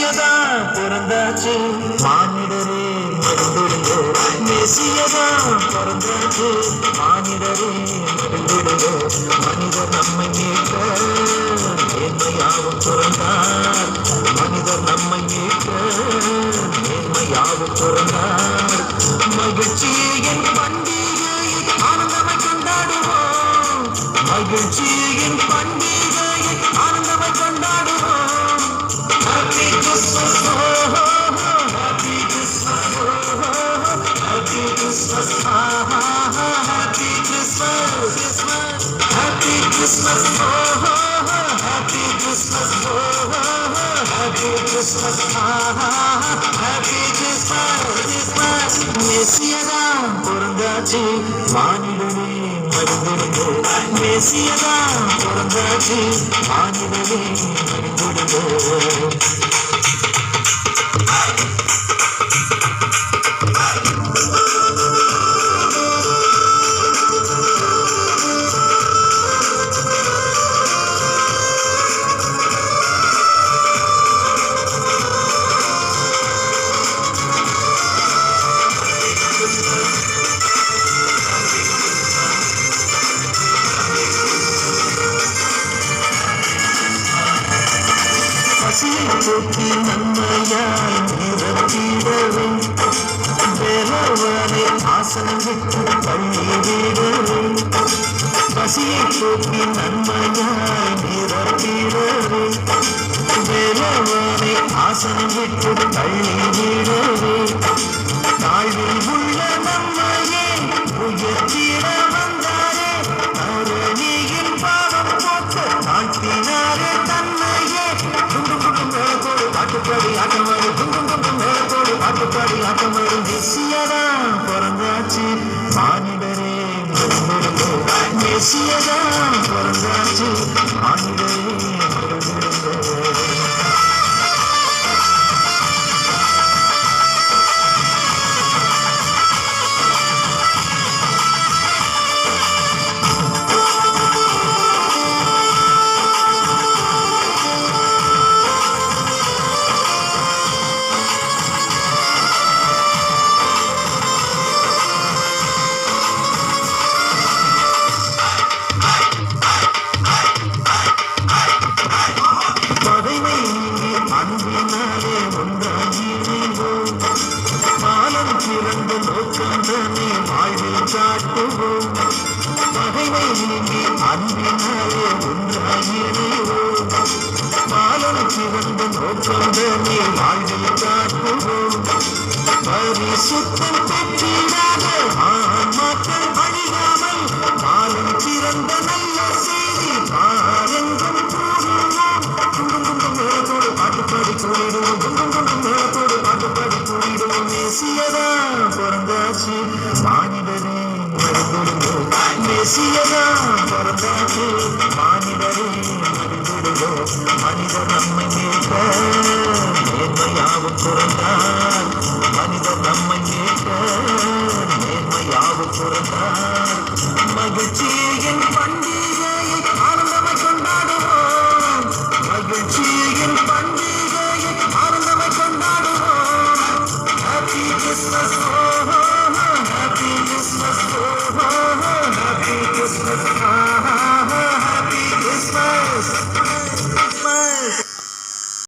மெசியதா பிறந்தாச்சு மானிடரே மகிழ்ந்திடுங்கோ மெசியதா பிறந்தாச்சு மானிடரே மகிழ்ந்திடுங்கோ மனிதர் நம்மை மீட்க நேர்மையாவும் பிறந்தார் மனிதர் நம்மை மீட்க நேர்மையாவும் பிறந்தார் மகிழ்ச்சியின் பண்டிகையை ஆனந்தமாய் கொண்டாடுவோம் மகிழ்ச்சியின் பண்டிகையை ஆனந்தமாய் கொண்டாடுவோம் Happy Christmas, oh, oh, oh, Happy Christmas, oh, oh, oh, Happy Christmas, ah, ah, ah, Happy Christmas, Christmas, Happy Christmas, oh, oh, oh, Happy Christmas, oh, oh, oh, Happy Christmas, ah, ah, ah, Happy Christmas, Christmas. மெசியதா பிறந்தாச்சு மானிடனே மகிழ்ந்திடுங்கோ மெசியதா பிறந்தாச்சு மானிடனே மகிழ்ந்திடுங்கோ போக்கி நன்மையாய் நிரப்பிடவே வேலவனை ஆசனம் விட்டு தள்ளிவிடவே பசியை போக்கி நன்மையாய் நிரப்பிடவே வேலவனை ஆசனம் விட்டு தள்ளிவிடவே தாழ்வில் உள்ள நம்மையே உயர்த்திட வந்தாரே தரணியின் பாவம் போக்க தாழ்த்தினாரே தன்னையே பாட்டுப்பாடி ஆட்டமாடி குங்கும் மேலத்தோடு பாட்டுப்பாடி ஆட்டமாடி மெசியதா பிறந்தாச்சு மானிடரே மகிழ்ந்திடுங்கோ மெசியதா பிறந்தாச்சு மானிடரே மகிழ்ந்திடுங்கோ அன்பினாலே ஒன்றாகிடுவோம் பாலம் பிறந்த நோக்கந்தனை வாழ்வில் காட்டுவோம் பகைமை நீங்கி அன்பினாலே ஒன்றாகிடுவோம் பாலம் பிறந்த நோக்கந்தனை வாழ்வில் காட்டுவோம் பரிசுத்தம் பெற்றிடாத மக்கள் அழியாமல் பாலம் பிறந்த நல்ல செய்தி பாருங்கள் பாட்டுப்பாடி கூடிடுவோம் குங்கும் மேலத்தோடு பாட்டுப்பாடி கூடிடுவோம் மெசியதா பிறந்தாச்சு மானிடரே மகிழ்ந்திடுங்கோ மெசியதா பிறந்தாச்சு மானிடரே மகிழ்ந்திடுங்கோ மனிதர் நம்மை மீட்க நேர்மையாவும் பிறந்தார் மனிதர் நம்மை மீட்க நேர்மையாவும் பிறந்தார் மகிழ்ச்சியின் பண்டிகை